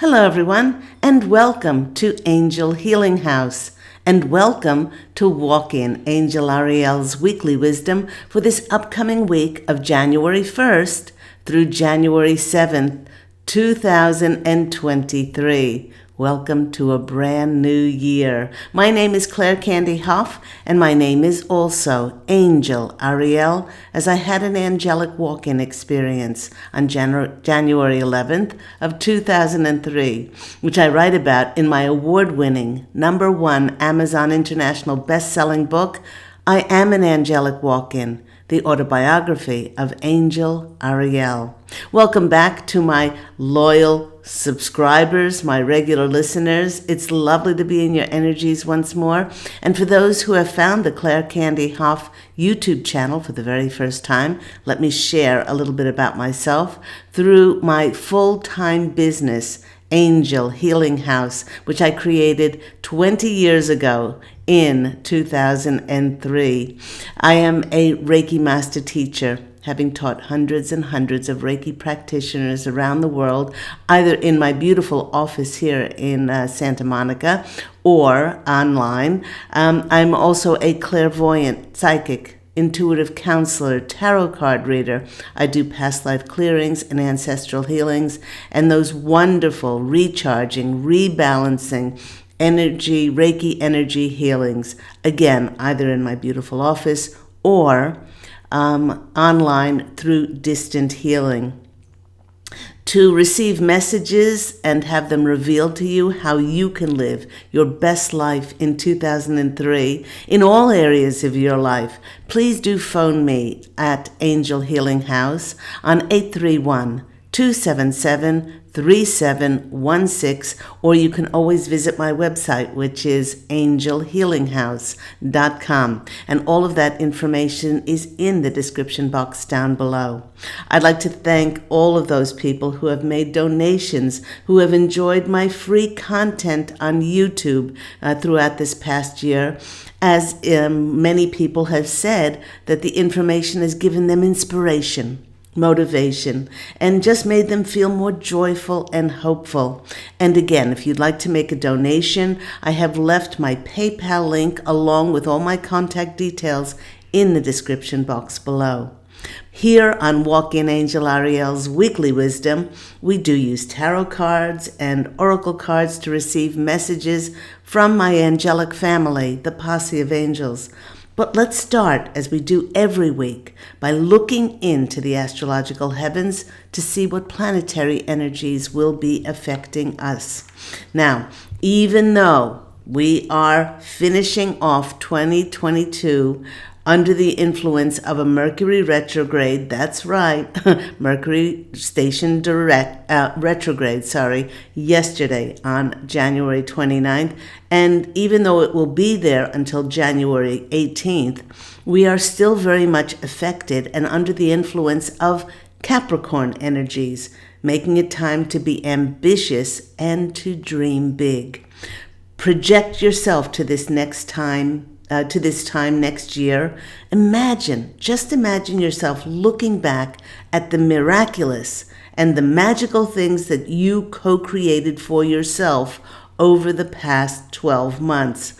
Hello, everyone, and welcome to Angel Healing House, and welcome to Walk In Angel Ariel's weekly wisdom for this upcoming week of January 1st through January 7th, 2023. Welcome to a brand new year. My name is Claire Candy Huff, and my name is also Angel Ariel, as I had an angelic walk-in experience on January 11th of 2003, which I write about in my award-winning #1 Amazon International best-selling book, I Am an Angelic Walk-In, the autobiography of Angel Ariel. Welcome back to my loyal subscribers, my regular listeners. It's lovely to be in your energies once more. And for those who have found the Claire Candy Hoff YouTube channel for the very first time, let me share a little bit about myself through my full-time business, Angel Healing House, which I created 20 years ago in 2003. I am a Reiki master teacher, having taught hundreds and hundreds of Reiki practitioners around the world, either in my beautiful office here in Santa Monica or online. I'm also a clairvoyant, psychic, intuitive counselor, tarot card reader. I do past life clearings and ancestral healings, and those wonderful recharging, rebalancing, Reiki energy healings, again, either in my beautiful office or online through distant healing. To receive messages and have them revealed to you how you can live your best life in 2003 in all areas of your life, please do phone me at Angel Healing House on 831-277-3716, or you can always visit my website, which is angelhealinghouse.com, and all of that information is in the description box down below. I'd like to thank all of those people who have made donations, who have enjoyed my free content on YouTube throughout this past year, as many people have said that the information has given them inspiration, motivation, and just made them feel more joyful and hopeful. And again, if you'd like to make a donation, I have left my PayPal link along with all my contact details in the description box below. Here on Walk In Angel Ariel's weekly wisdom, we do use tarot cards and oracle cards to receive messages from my angelic family, the posse of angels. But let's start, as we do every week, by looking into the astrological heavens to see what planetary energies will be affecting us. Now, even though we are finishing off 2022 under the influence of a Mercury retrograde, that's right, Mercury station retrograde, yesterday on January 29th. And even though it will be there until January 18th, we are still very much affected and under the influence of Capricorn energies, making it time to be ambitious and to dream big. Project yourself to this time next year. Just imagine yourself looking back at the miraculous and the magical things that you co-created for yourself over the past 12 months.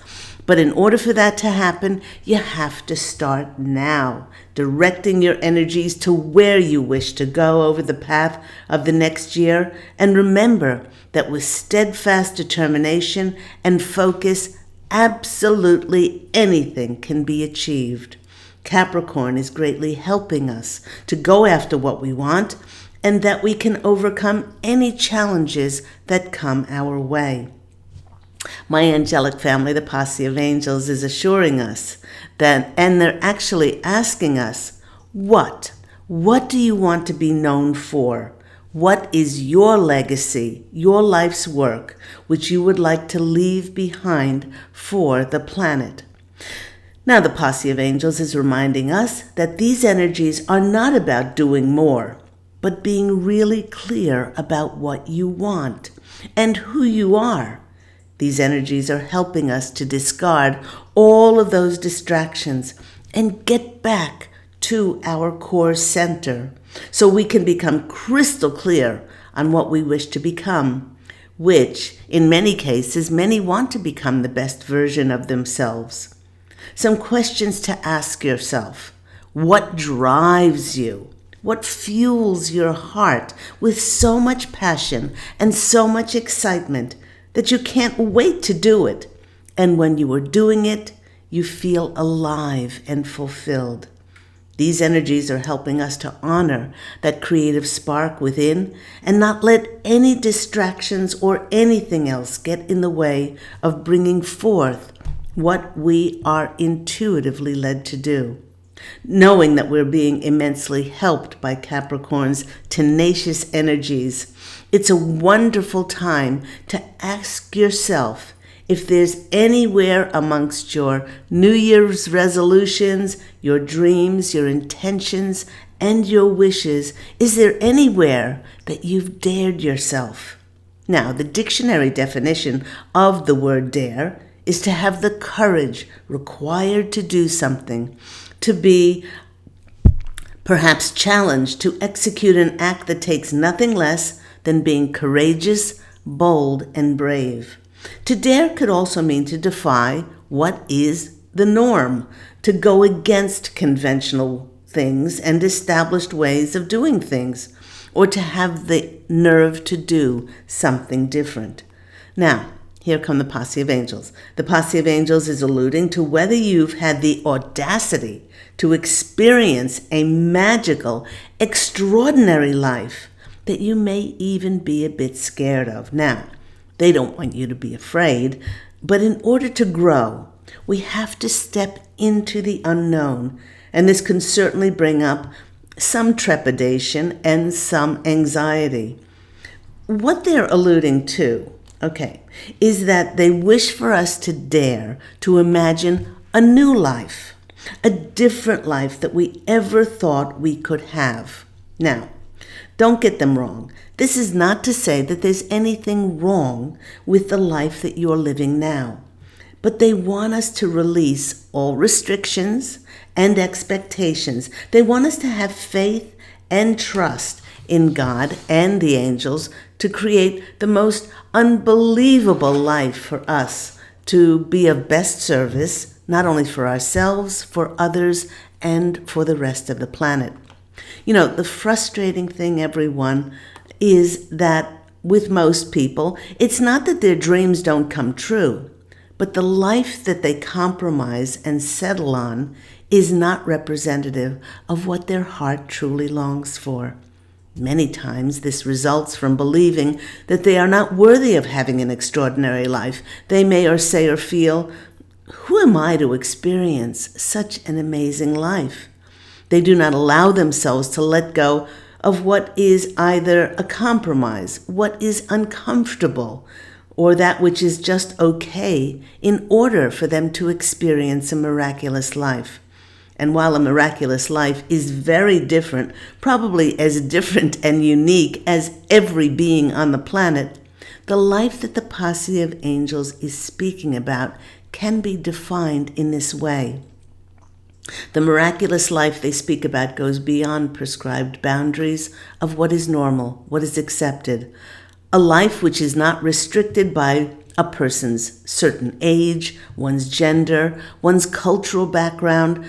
But in order for that to happen, you have to start now, directing your energies to where you wish to go over the path of the next year. And remember that with steadfast determination and focus, absolutely anything can be achieved. Capricorn is greatly helping us to go after what we want, and that we can overcome any challenges that come our way. My angelic family, the posse of angels, is assuring us that, and they're actually asking us, what do you want to be known for? What is your legacy, your life's work, which you would like to leave behind for the planet? Now, the posse of angels is reminding us that these energies are not about doing more, but being really clear about what you want and who you are. These energies are helping us to discard all of those distractions and get back to our core center so we can become crystal clear on what we wish to become. which, in many cases, many want to become the best version of themselves. Some questions to ask yourself. What drives you? What fuels your heart with so much passion and so much excitement that you can't wait to do it? And when you are doing it, you feel alive and fulfilled. These energies are helping us to honor that creative spark within and not let any distractions or anything else get in the way of bringing forth what we are intuitively led to do. Knowing that we're being immensely helped by Capricorn's tenacious energies, it's a wonderful time to ask yourself if there's anywhere amongst your New Year's resolutions, your dreams, your intentions, and your wishes, is there anywhere that you've dared yourself? Now, the dictionary definition of the word dare is to have the courage required to do something, to be perhaps challenged to execute an act that takes nothing less than being courageous, bold, and brave. To dare could also mean to defy what is the norm, to go against conventional things and established ways of doing things, or to have the nerve to do something different. Now, here come the posse of angels. The posse of angels is alluding to whether you've had the audacity to experience a magical, extraordinary life that you may even be a bit scared of. Now, they don't want you to be afraid, but in order to grow, we have to step into the unknown, and this can certainly bring up some trepidation and some anxiety. What they're alluding to, is that they wish for us to dare to imagine a new life, a different life that we ever thought we could have. Now, don't get them wrong. This is not to say that there's anything wrong with the life that you're living now, but they want us to release all restrictions and expectations. They want us to have faith and trust in God and the angels to create the most unbelievable life for us, to be of best service, not only for ourselves, for others, and for the rest of the planet. You know, the frustrating thing, everyone, is that with most people, it's not that their dreams don't come true, but the life that they compromise and settle on is not representative of what their heart truly longs for. Many times this results from believing that they are not worthy of having an extraordinary life. They may or say or feel, who am I to experience such an amazing life? They do not allow themselves to let go of what is either a compromise, what is uncomfortable, or that which is just okay in order for them to experience a miraculous life. And while a miraculous life is very different, probably as different and unique as every being on the planet, the life that the posse of angels is speaking about can be defined in this way. The miraculous life they speak about goes beyond prescribed boundaries of what is normal, what is accepted. A life which is not restricted by a person's certain age, one's gender, one's cultural background,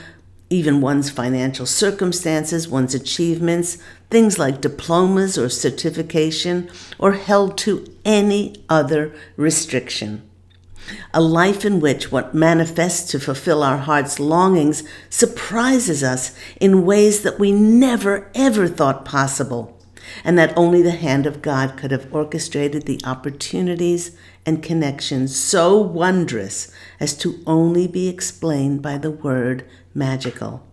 even one's financial circumstances, one's achievements, things like diplomas or certification, or held to any other restriction. A life in which what manifests to fulfill our heart's longings surprises us in ways that we never ever thought possible, and that only the hand of God could have orchestrated the opportunities and connections so wondrous as to only be explained by the word magical.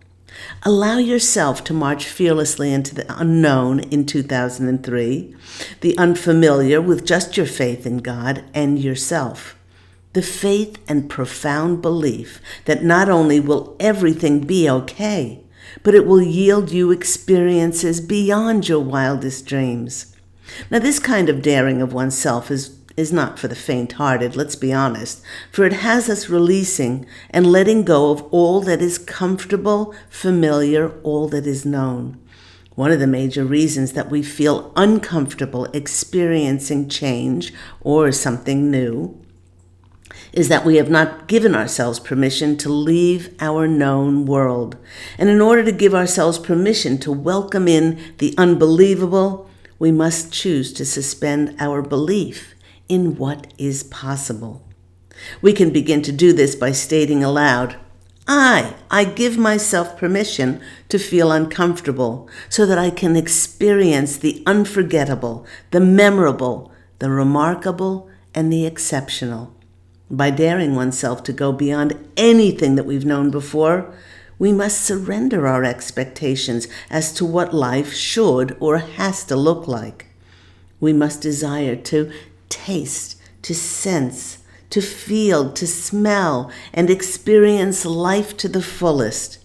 Allow yourself to march fearlessly into the unknown in 2003, the unfamiliar with just your faith in God and yourself. The faith and profound belief that not only will everything be okay, but it will yield you experiences beyond your wildest dreams. Now, this kind of daring of oneself is not for the faint-hearted, let's be honest, for it has us releasing and letting go of all that is comfortable, familiar, all that is known. One of the major reasons that we feel uncomfortable experiencing change or something new is that we have not given ourselves permission to leave our known world. And in order to give ourselves permission to welcome in the unbelievable, we must choose to suspend our belief in what is possible. We can begin to do this by stating aloud, I give myself permission to feel uncomfortable so that I can experience the unforgettable, the memorable, the remarkable, and the exceptional. By daring oneself to go beyond anything that we've known before, we must surrender our expectations as to what life should or has to look like. We must desire to taste, to sense, to feel, to smell, and experience life to the fullest.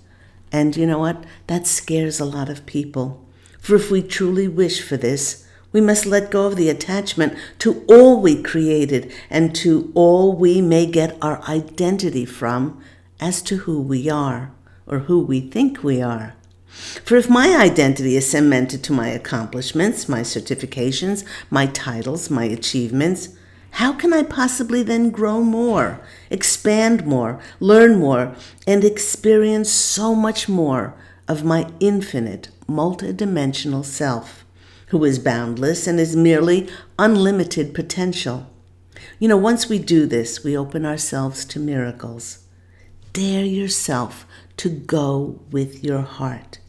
And you know what? That scares a lot of people. For if we truly wish for this, we must let go of the attachment to all we created and to all we may get our identity from as to who we are or who we think we are. For if my identity is cemented to my accomplishments, my certifications, my titles, my achievements, how can I possibly then grow more, expand more, learn more, and experience so much more of my infinite, multidimensional self, who is boundless and is merely unlimited potential? Once we do this, we open ourselves to miracles. Dare yourself to go with your heart.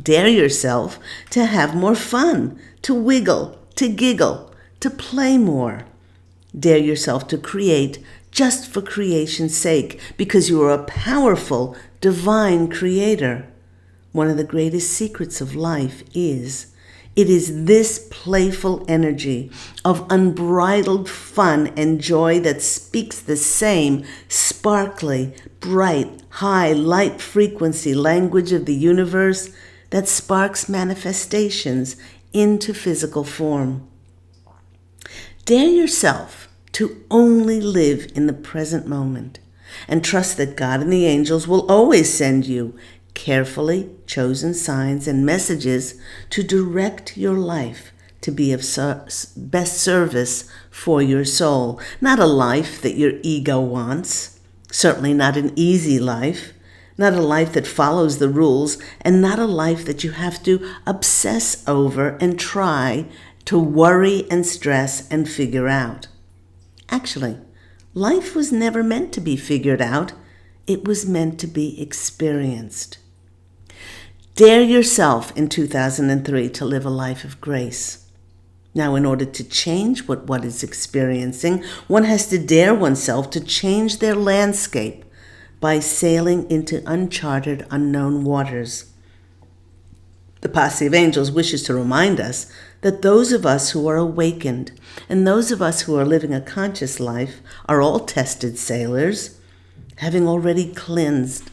Dare yourself to have more fun, to wiggle, to giggle, to play more. Dare yourself to create just for creation's sake, because you are a powerful, divine creator. One of the greatest secrets of life is this playful energy of unbridled fun and joy that speaks the same sparkly, bright, high, light frequency language of the universe that sparks manifestations into physical form. Dare yourself to only live in the present moment and trust that God and the angels will always send you carefully chosen signs and messages to direct your life to be of best service for your soul. Not a life that your ego wants, certainly not an easy life, not a life that follows the rules, and not a life that you have to obsess over and try to worry and stress and figure out. Actually, life was never meant to be figured out. It was meant to be experienced. Dare yourself in 2003 to live a life of grace. Now, in order to change what one is experiencing, one has to dare oneself to change their landscape by sailing into uncharted, unknown waters. The posse of angels wishes to remind us that those of us who are awakened and those of us who are living a conscious life are all tested sailors, having already cleansed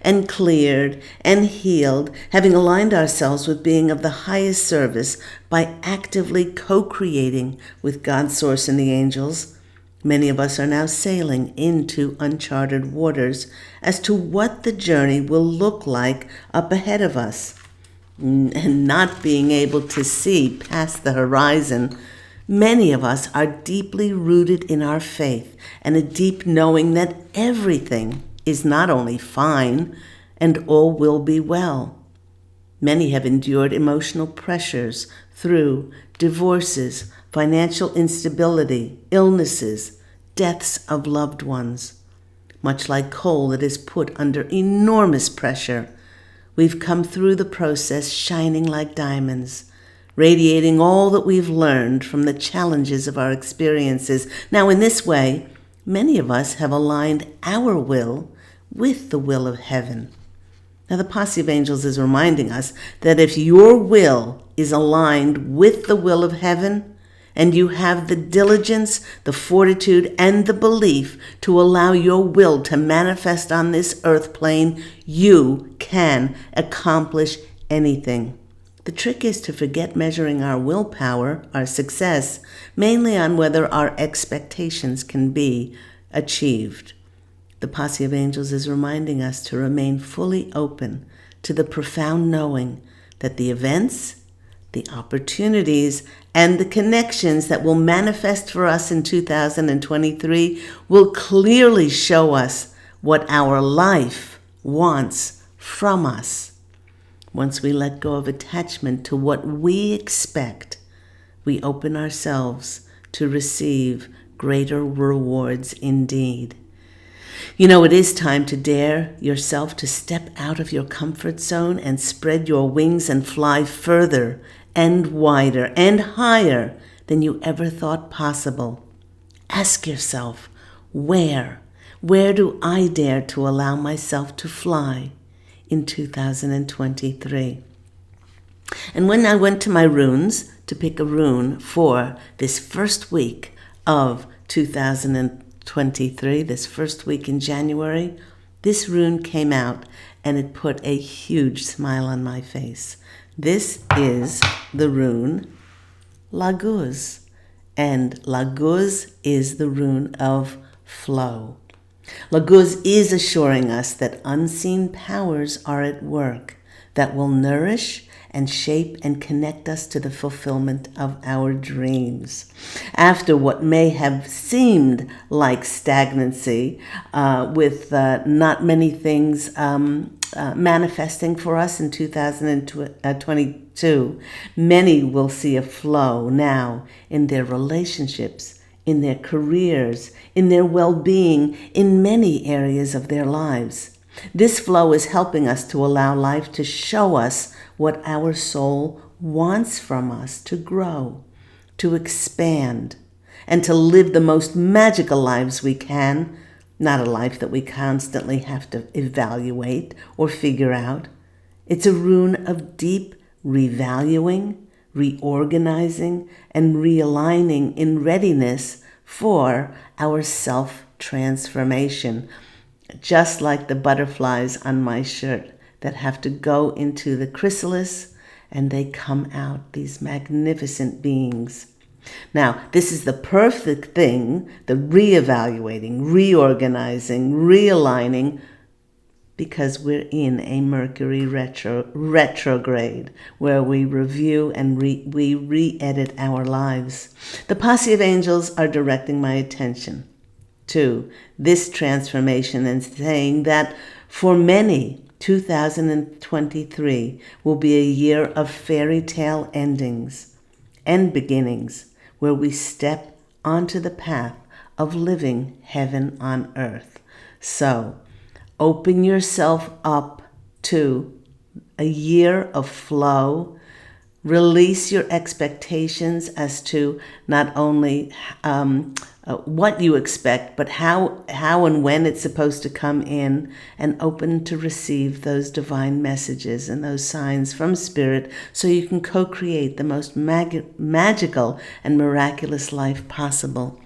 and cleared and healed, having aligned ourselves with being of the highest service by actively co-creating with God's source and the angels. Many of us are now sailing into uncharted waters as to what the journey will look like up ahead of us. And not being able to see past the horizon, many of us are deeply rooted in our faith and a deep knowing that everything is not only fine and all will be well. Many have endured emotional pressures through divorces, financial instability, illnesses, deaths of loved ones. Much like coal that is put under enormous pressure, we've come through the process shining like diamonds, radiating all that we've learned from the challenges of our experiences. Now, in this way, many of us have aligned our will with the will of heaven. Now, the posse of angels is reminding us that if your will is aligned with the will of heaven, and you have the diligence, the fortitude, and the belief to allow your will to manifest on this earth plane, you can accomplish anything. The trick is to forget measuring our willpower, our success, mainly on whether our expectations can be achieved. The posse of angels is reminding us to remain fully open to the profound knowing that the events, the opportunities, and the connections that will manifest for us in 2023 will clearly show us what our life wants from us. Once we let go of attachment to what we expect, we open ourselves to receive greater rewards indeed. You know, it is time to dare yourself to step out of your comfort zone and spread your wings and fly further and wider and higher than you ever thought possible. Ask yourself, where do I dare to allow myself to fly in 2023? And when I went to my runes to pick a rune for this first week of 2023, this first week in January, this rune came out and it put a huge smile on my face. This is the rune Laguz, and Laguz is the rune of flow. Laguz is assuring us that unseen powers are at work that will nourish and shape and connect us to the fulfillment of our dreams. After what may have seemed like stagnancy, with not many things manifesting for us in 2022, many will see a flow now in their relationships, in their careers, in their well-being, in many areas of their lives. This flow is helping us to allow life to show us what our soul wants from us to grow, to expand, and to live the most magical lives we can, not a life that we constantly have to evaluate or figure out. It's a rune of deep revaluing, reorganizing, and realigning in readiness for our self-transformation, just like the butterflies on my shirt that have to go into the chrysalis and they come out, these magnificent beings. Now, this is the perfect thing, the reevaluating, reorganizing, realigning, because we're in a Mercury retrograde where we review and we re-edit our lives. The posse of angels are directing my attention to this transformation and saying that for many, 2023 will be a year of fairy tale endings and beginnings where we step onto the path of living heaven on earth. So, open yourself up to a year of flow. Release your expectations as to not only what you expect, but how and when it's supposed to come in, and open to receive those divine messages and those signs from Spirit so you can co-create the most magical and miraculous life possible.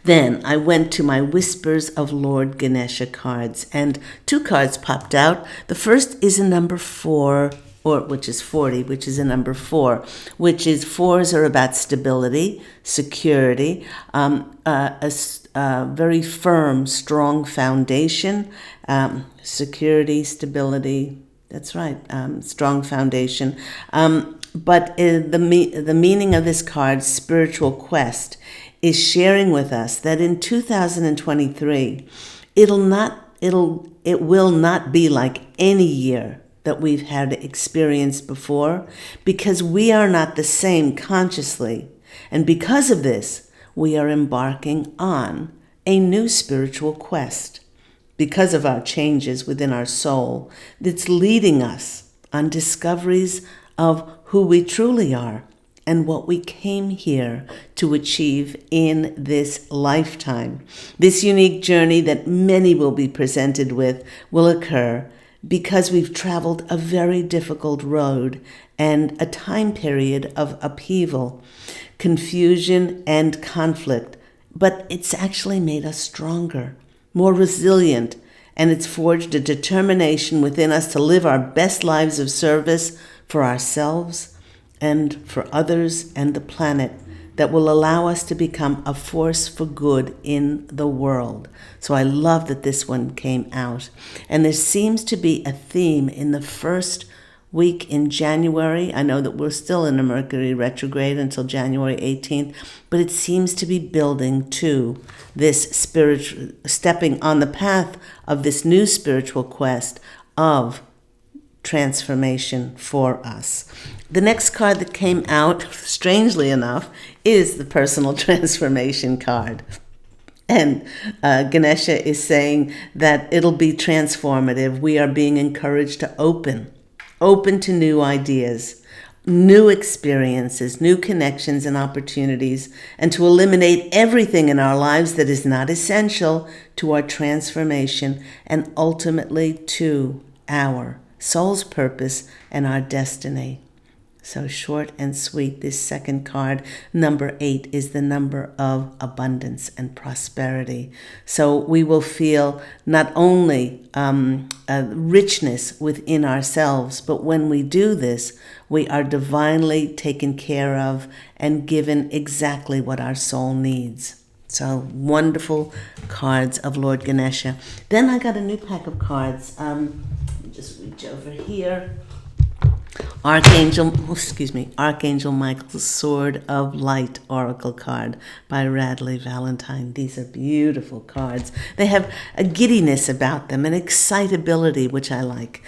Then I went to my Whispers of Lord Ganesha cards, and 2 cards popped out. The first is a number 4, which is 40, which is a number 4, which is 4s are about stability, security, a very firm, strong foundation, security, stability. That's right, strong foundation. But the meaning of this card, spiritual quest, is sharing with us that in 2023, it will not be like any year that we've had experienced before, because we are not the same consciously. And because of this, we are embarking on a new spiritual quest. Because of our changes within our soul, that's leading us on discoveries of who we truly are and what we came here to achieve in this lifetime. This unique journey that many will be presented with will occur because we've traveled a very difficult road and a time period of upheaval, confusion, and conflict. But it's actually made us stronger, more resilient, and it's forged a determination within us to live our best lives of service for ourselves and for others and the planet, that will allow us to become a force for good in the world. So I love that this one came out. And there seems to be a theme in the first week in January. I know that we're still in a Mercury retrograde until January 18th, but it seems to be building to this spiritual, stepping on the path of this new spiritual quest of transformation for us. The next card that came out, strangely enough, is the personal transformation card. And Ganesha is saying that it'll be transformative. We are being encouraged to open to new ideas, new experiences, new connections and opportunities, and to eliminate everything in our lives that is not essential to our transformation and ultimately to our soul's purpose and our destiny. So short and sweet, this second card, number 8, is the number of abundance and prosperity. So we will feel not only a richness within ourselves, but when we do this, we are divinely taken care of and given exactly what our soul needs. So wonderful cards of Lord Ganesha. Then I got a new pack of cards. Just reach over here. Archangel Michael's Sword of Light Oracle card by Radley Valentine. These are beautiful cards. They have a giddiness about them, an excitability, which I like.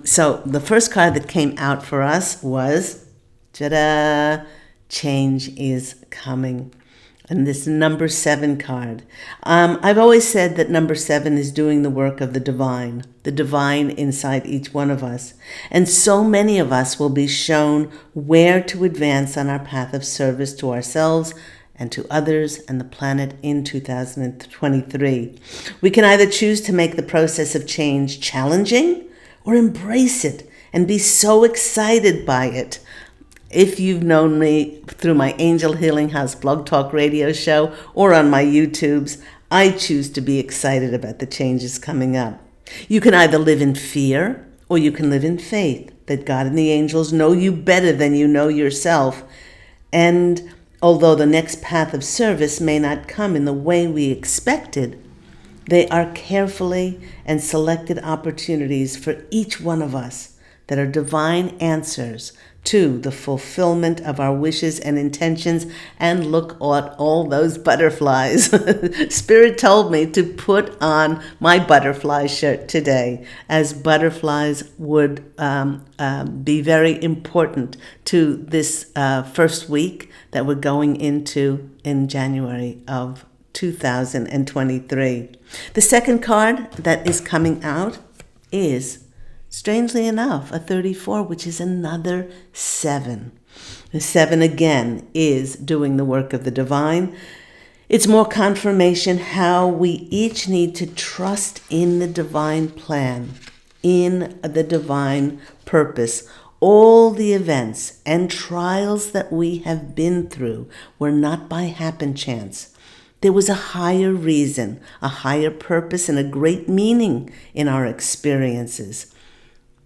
So the first card that came out for us was, ta-da, Change is Coming. And this number 7 card. I've always said that number 7 is doing the work of the divine inside each one of us. And so many of us will be shown where to advance on our path of service to ourselves and to others and the planet in 2023. We can either choose to make the process of change challenging or embrace it and be so excited by it. If you've known me through my Angel Healing House blog talk radio show or on my YouTubes, I choose to be excited about the changes coming up. You can either live in fear or you can live in faith that God and the angels know you better than you know yourself. And although the next path of service may not come in the way we expected, they are carefully and selected opportunities for each one of us that are divine answers to the fulfillment of our wishes and intentions. And look at all those butterflies. Spirit told me to put on my butterfly shirt today, as butterflies would be very important to this first week that we're going into in January of 2023. The second card that is coming out is, strangely enough, a 34, which is another 7. The 7 again is doing the work of the divine. It's more confirmation how we each need to trust in the divine plan, in the divine purpose. All the events and trials that we have been through were not by happen chance. There was a higher reason, a higher purpose, and a great meaning in our experiences.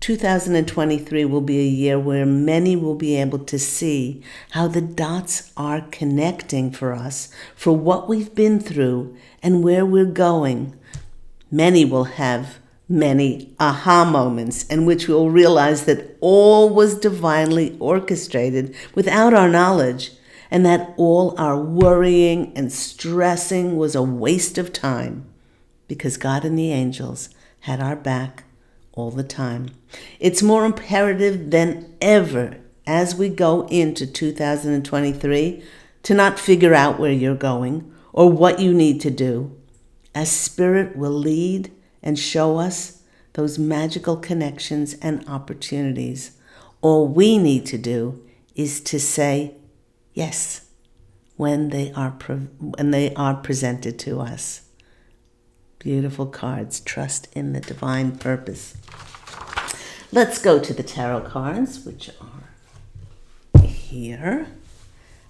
2023 will be a year where many will be able to see how the dots are connecting for us, for what we've been through and where we're going. Many will have many aha moments in which we'll realize that all was divinely orchestrated without our knowledge, and that all our worrying and stressing was a waste of time, because God and the angels had our back all the time. It's more imperative than ever as we go into 2023 to not figure out where you're going or what you need to do, as Spirit will lead and show us those magical connections and opportunities. All we need to do is to say yes when they are presented to us. Beautiful cards. Trust in the divine purpose. Let's go to the tarot cards, which are here.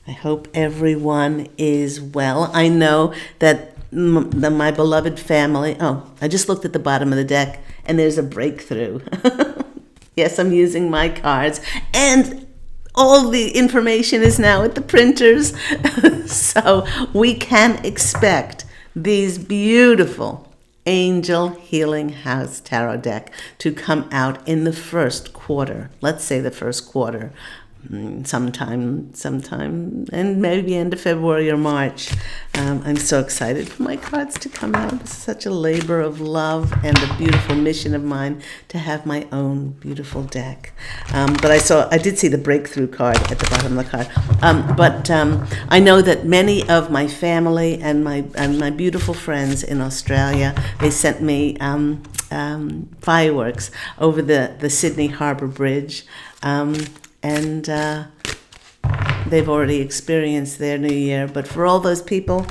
I hope everyone is well. I know that my beloved family... Oh, I just looked at the bottom of the deck, and there's a breakthrough. Yes, I'm using my cards. And all the information is now at the printers. So we can expect these beautiful Angel Healing House Tarot deck to come out in the first quarter. Let's say the first quarter. Sometime, and maybe end of February or March. I'm so excited for my cards to come out. It's such a labor of love and a beautiful mission of mine to have my own beautiful deck. But I did see the breakthrough card at the bottom of the card. But I know that many of my family and my beautiful friends in Australia, they sent me fireworks over the Sydney Harbour Bridge. And they've already experienced their New Year. But for all those people,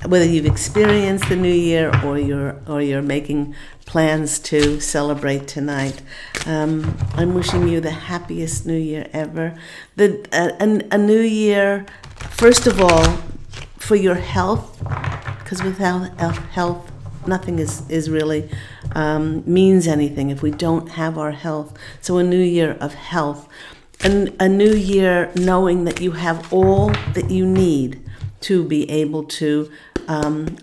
whether you've experienced the New Year or you're making plans to celebrate tonight, I'm wishing you the happiest New Year ever. A New Year, first of all, for your health, because without health, nothing is really means anything if we don't have our health. So a new year of health, and a new year knowing that you have all that you need to be able to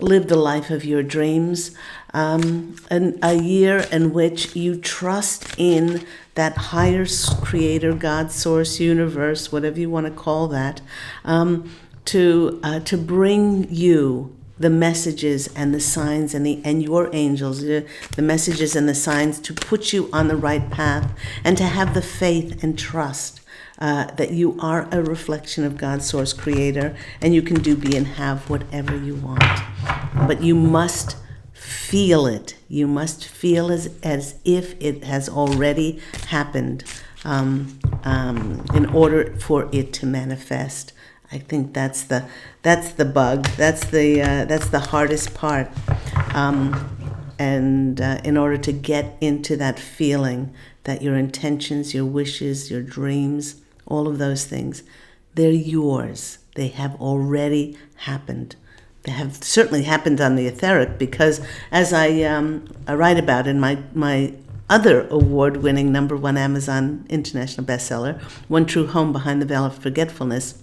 live the life of your dreams, and a year in which you trust in that higher creator, God, source, universe, whatever you want to call that, to bring you the messages and the signs and your angels, the messages and the signs to put you on the right path, and to have the faith and trust that you are a reflection of God's source creator, and you can do, be, and have whatever you want. But you must feel it. You must feel as if it has already happened in order for it to manifest. I think that's the bug. That's the hardest part. And in order to get into that feeling that your intentions, your wishes, your dreams, all of those things, they're yours. They have already happened. They have certainly happened on the etheric, because as I write about in my other award-winning #1 Amazon international bestseller, One True Home Behind the Veil of Forgetfulness,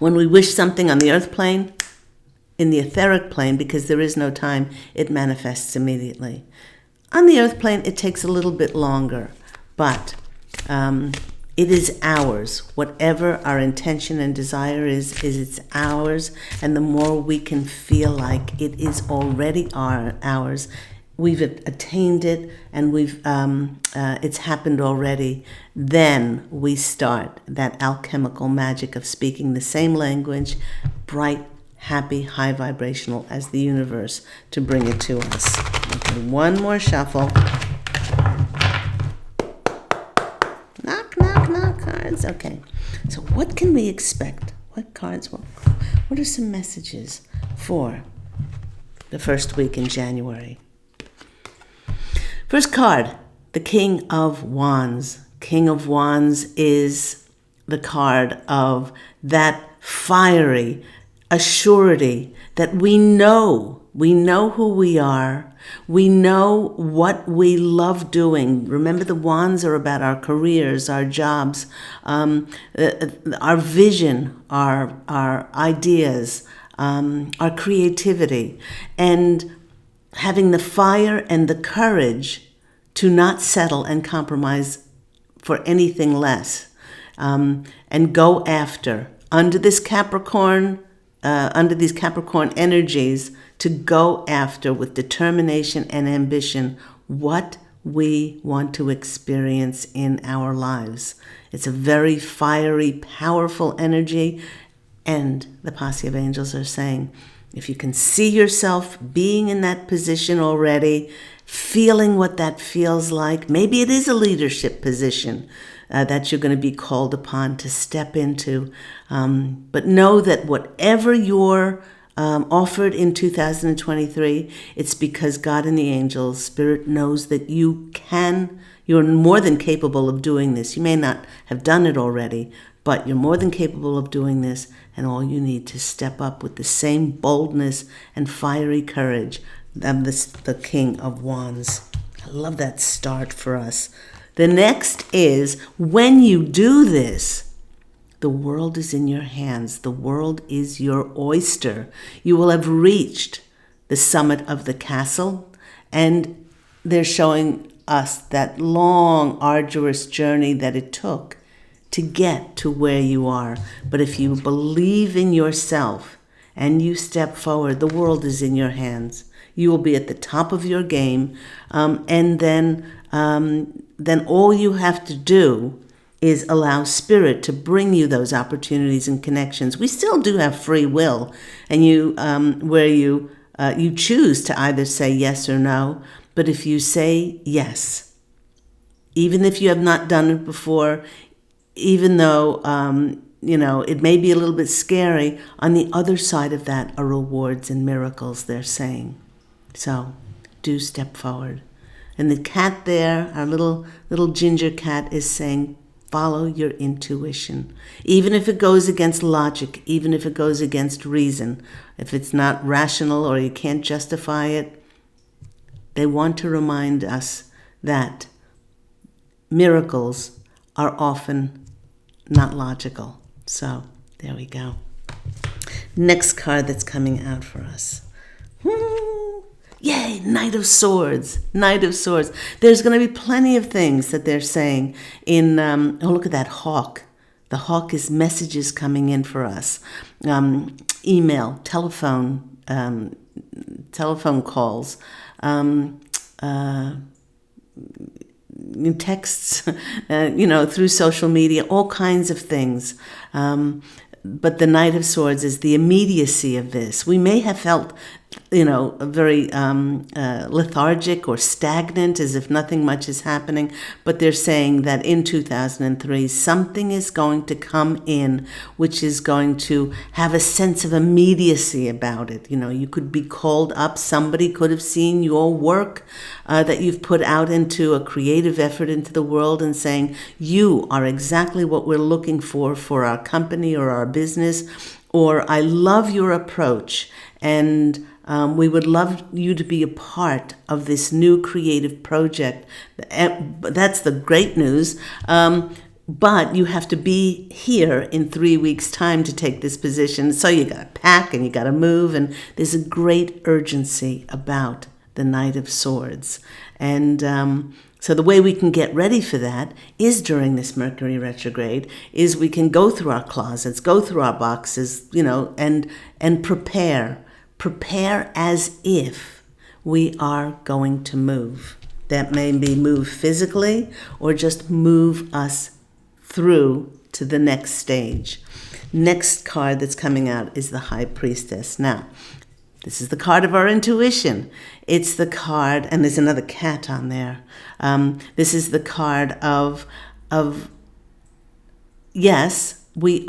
when we wish something on the earth plane, in the etheric plane, because there is no time, it manifests immediately. On the earth plane, it takes a little bit longer, but it is ours. Whatever our intention and desire is it's ours, and the more we can feel like it is already ours, we've attained it, and it's happened already, then we start that alchemical magic of speaking the same language, bright, happy, high vibrational as the universe, to bring it to us. Okay, one more shuffle. Knock, knock, knock, cards. Okay, so what can we expect? What cards? What are some messages for the first week in January? First card, the King of Wands. King of Wands is the card of that fiery assurity that we know who we are. We know what we love doing. Remember, the wands are about our careers, our jobs, our vision, our ideas, our creativity, and having the fire and the courage to not settle and compromise for anything less, and go after, under these Capricorn energies, to go after with determination and ambition what we want to experience in our lives. It's a very fiery, powerful energy, and the posse of angels are saying, if you can see yourself being in that position already, feeling what that feels like, maybe it is a leadership position that you're going to be called upon to step into. But know that whatever you're offered in 2023, it's because God and the angels, Spirit knows that you're more than capable of doing this. You may not have done it already, but you're more than capable of doing this, and all you need to step up with the same boldness and fiery courage of the King of Wands. I love that start for us. The next is, when you do this, the world is in your hands. The world is your oyster. You will have reached the summit of the castle, and they're showing us that long, arduous journey that it took to get to where you are. But if you believe in yourself and you step forward, the world is in your hands. You will be at the top of your game, and then all you have to do is allow Spirit to bring you those opportunities and connections. We still do have free will, and you choose to either say yes or no. But if you say yes, even if you have not done it before, even though it may be a little bit scary, on the other side of that are rewards and miracles, they're saying. So do step forward. And the cat there, our little ginger cat, is saying, follow your intuition. Even if it goes against logic, even if it goes against reason, if it's not rational or you can't justify it, they want to remind us that miracles are often not logical. So there we go. Next card that's coming out for us. Yay, Knight of Swords, Knight of Swords. There's going to be plenty of things that they're saying in, look at that hawk. The hawk is messages coming in for us. Email, telephone calls, texts, through social media, all kinds of things. But the Knight of Swords is the immediacy of this. We may have felt, very lethargic or stagnant, as if nothing much is happening. But they're saying that in 2003, something is going to come in, which is going to have a sense of immediacy about it. You could be called up. Somebody could have seen your work that you've put out into a creative effort into the world and saying, you are exactly what we're looking for our company or our business, or I love your approach, and we would love you to be a part of this new creative project. That's the great news. But you have to be here in 3 weeks' time to take this position. So you got to pack and you got to move. And there's a great urgency about the Knight of Swords. And so the way we can get ready for that is during this Mercury retrograde, is we can go through our closets, go through our boxes, and prepare. Prepare as if we are going to move. That may be move physically or just move us through to the next stage. Next card that's coming out is the High Priestess. Now, this is the card of our intuition. It's the card, and there's another cat on there. This is the card of yes, we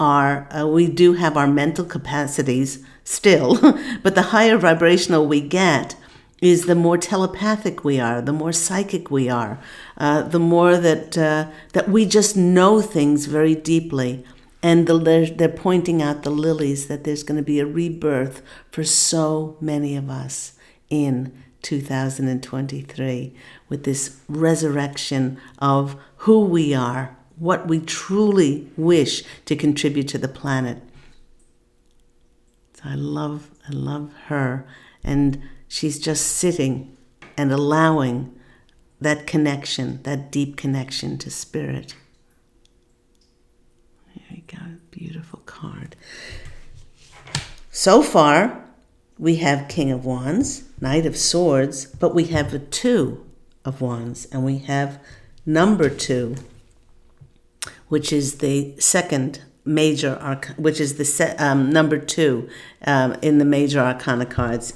do have our mental capacities still, but the higher vibrational we get is the more telepathic we are, the more psychic we are, the more that we just know things very deeply. And they're pointing out the lilies, that there's going to be a rebirth for so many of us in 2023 with this resurrection of who we are, what we truly wish to contribute to the planet. So I love her, and she's just sitting and allowing that connection, that deep connection to Spirit. There we go, beautiful card. So far, we have King of Wands, Knight of Swords, but we have a Two of Wands, and we have number 2, which is the second major which is the number 2 in the major arcana cards.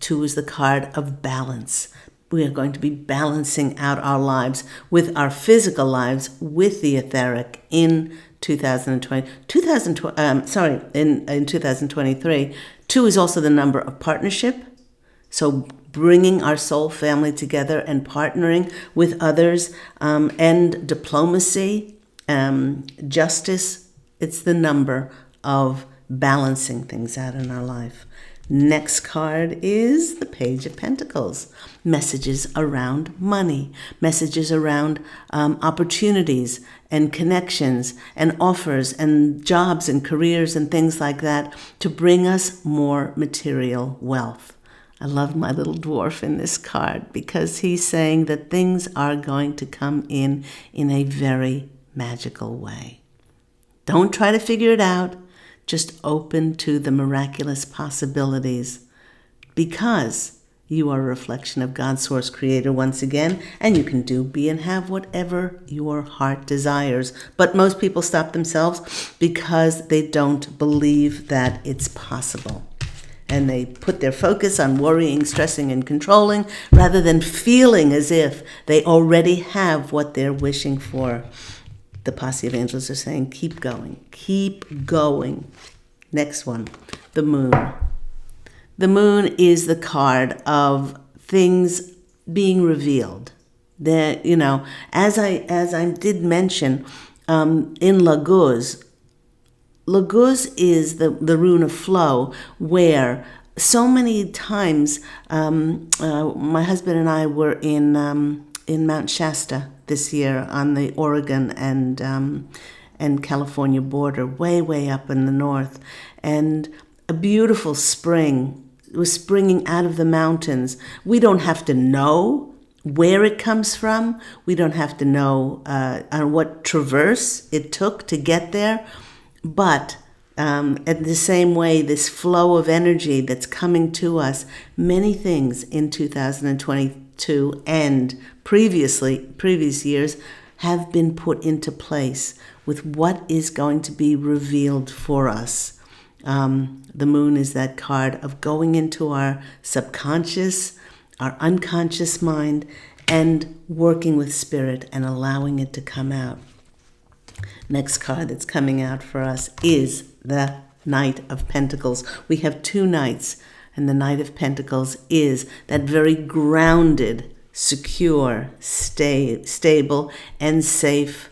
2 is the card of balance. We are going to be balancing out our lives with our physical lives with the etheric in 2023. 2 is also the number of partnership. So bringing our soul family together and partnering with others, and diplomacy, justice. It's the number of balancing things out in our life. Next card is the Page of Pentacles. Messages around money, messages around opportunities and connections and offers and jobs and careers and things like that to bring us more material wealth. I love my little dwarf in this card because he's saying that things are going to come in a very magical way. Don't try to figure it out. Just open to the miraculous possibilities because you are a reflection of God's source creator once again, and you can do, be, and have whatever your heart desires. But most people stop themselves because they don't believe that it's possible. And they put their focus on worrying, stressing, and controlling rather than feeling as if they already have what they're wishing for. The posse of angels are saying, keep going, keep going. Next one, the moon. The moon is the card of things being revealed. That, as I did mention, in Laguz is the rune of flow, where so many times my husband and I were in Mount Shasta this year on the Oregon and California border, way up in the north, and a beautiful spring was springing out of the mountains. We don't have to know where it comes from. We don't have to know on what traverse it took to get there. But in the same way, this flow of energy that's coming to us, many things in 2022 and previous years have been put into place with what is going to be revealed for us. The moon is that card of going into our subconscious, our unconscious mind, and working with spirit and allowing it to come out. Next card that's coming out for us is the Knight of Pentacles. We have two knights, and the Knight of Pentacles is that very grounded, secure, stable, and safe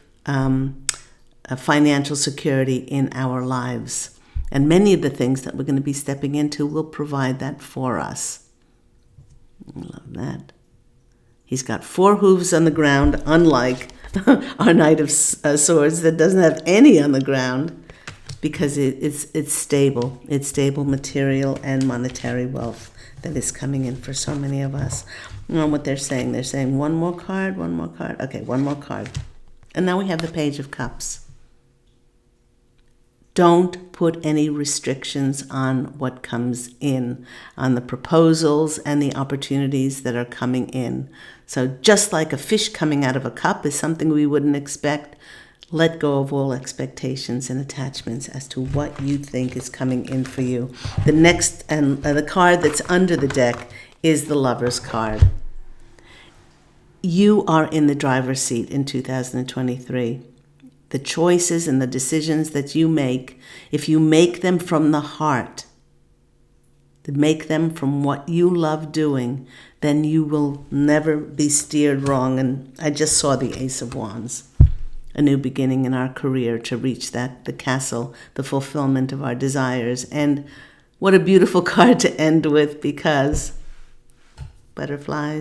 financial security in our lives. And many of the things that we're going to be stepping into will provide that for us. I love that. He's got 4 hooves on the ground, unlike our Knight of Swords that doesn't have any on the ground, because it's stable. It's stable material and monetary wealth that is coming in for so many of us. And what they're saying one more card. Okay, one more card. And now we have the Page of Cups. Don't put any restrictions on what comes in, on the proposals and the opportunities that are coming in. So just like a fish coming out of a cup is something we wouldn't expect, let go of all expectations and attachments as to what you think is coming in for you. The next, and the card that's under the deck is the Lover's card. You are in the driver's seat in 2023. The choices and the decisions that you make, if you make them from the heart, to make them from what you love doing, then you will never be steered wrong. And I just saw the Ace of Wands, a new beginning in our career to reach the castle, the fulfillment of our desires. And what a beautiful card to end with, because butterfly,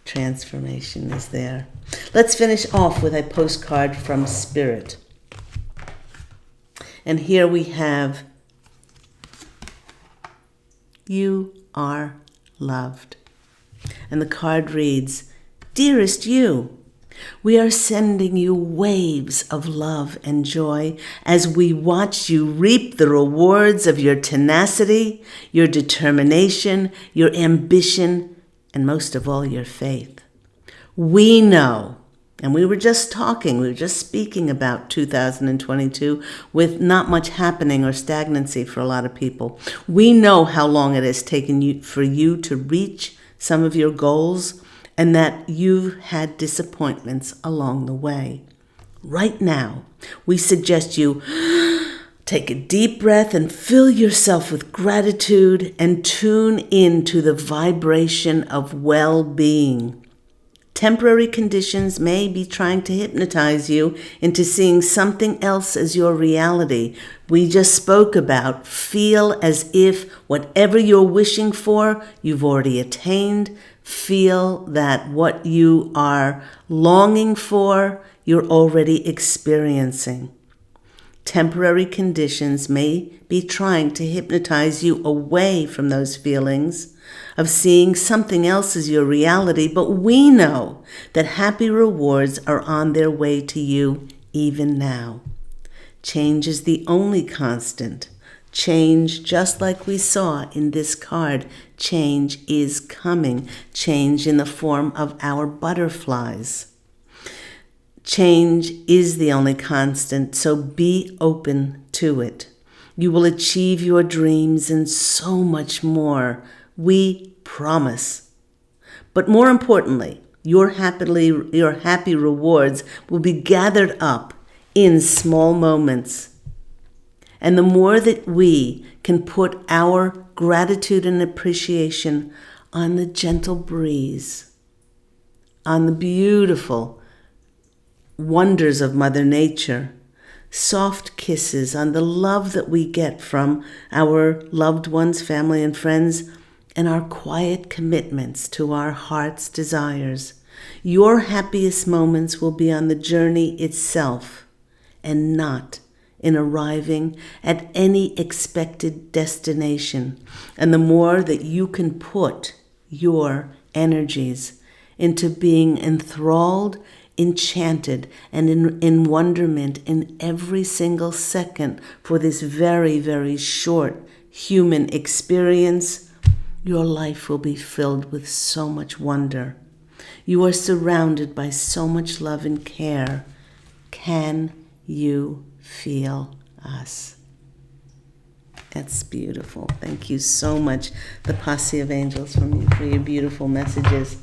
transformation is there. Let's finish off with a postcard from Spirit. And here we have, you are loved. And the card reads, Dearest you, we are sending you waves of love and joy as we watch you reap the rewards of your tenacity, your determination, your ambition, and most of all, your faith. We know, and we were just speaking about 2022 with not much happening or stagnancy for a lot of people. We know how long it has taken for you to reach some of your goals, and that you've had disappointments along the way. Right now, we suggest you take a deep breath and fill yourself with gratitude and tune into the vibration of well-being. Temporary conditions may be trying to hypnotize you into seeing something else as your reality. We just spoke about feel as if whatever you're wishing for, you've already attained. Feel that what you are longing for, you're already experiencing. Temporary conditions may be trying to hypnotize you away from those feelings of seeing something else as your reality, but we know that happy rewards are on their way to you even now. Change is the only constant. Change, just like we saw in this card, change is coming. Change in the form of our butterflies. Change is the only constant, so be open to it. You will achieve your dreams and so much more. We promise. But more importantly, your happy rewards will be gathered up in small moments. And the more that we can put our gratitude and appreciation on the gentle breeze, on the beautiful wonders of Mother Nature, soft kisses on the love that we get from our loved ones, family, and friends, and our quiet commitments to our heart's desires, your happiest moments will be on the journey itself and not in arriving at any expected destination. And the more that you can put your energies into being enthralled, enchanted, and in wonderment in every single second for this very, very short human experience, your life will be filled with so much wonder. You are surrounded by so much love and care. Can you feel us? That's beautiful. Thank you so much, the posse of angels, from you for your beautiful messages.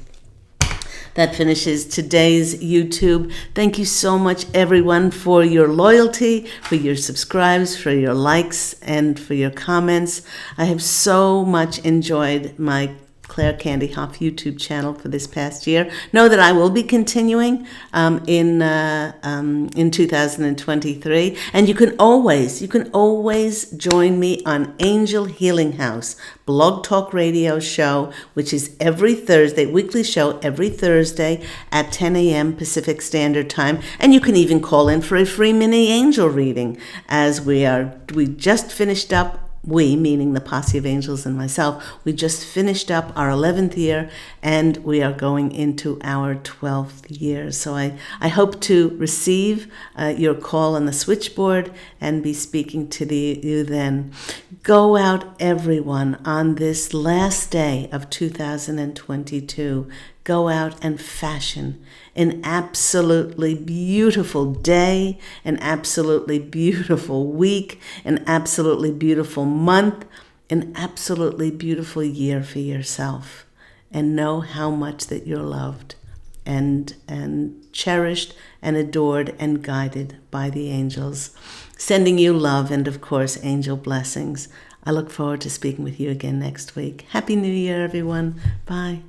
That finishes today's YouTube. Thank you so much, everyone, for your loyalty, for your subscribes, for your likes, and for your comments. I have so much enjoyed my Claire Candy Hoff YouTube channel for this past year. Know that I will be continuing in 2023, and you can always join me on Angel Healing House Blog Talk Radio show, which is every Thursday, weekly show every Thursday at 10 a.m. Pacific Standard Time, and you can even call in for a free mini angel reading, as we just finished up. We, meaning the posse of angels and myself, we just finished up our 11th year, and we are going into our 12th year. So I hope to receive your call on the switchboard and be speaking to you then. Go out, everyone, on this last day of 2022. Go out and fashion an absolutely beautiful day, an absolutely beautiful week, an absolutely beautiful month, an absolutely beautiful year for yourself. And know how much that you're loved and cherished and adored and guided by the angels. Sending you love and, of course, angel blessings. I look forward to speaking with you again next week. Happy New Year, everyone. Bye.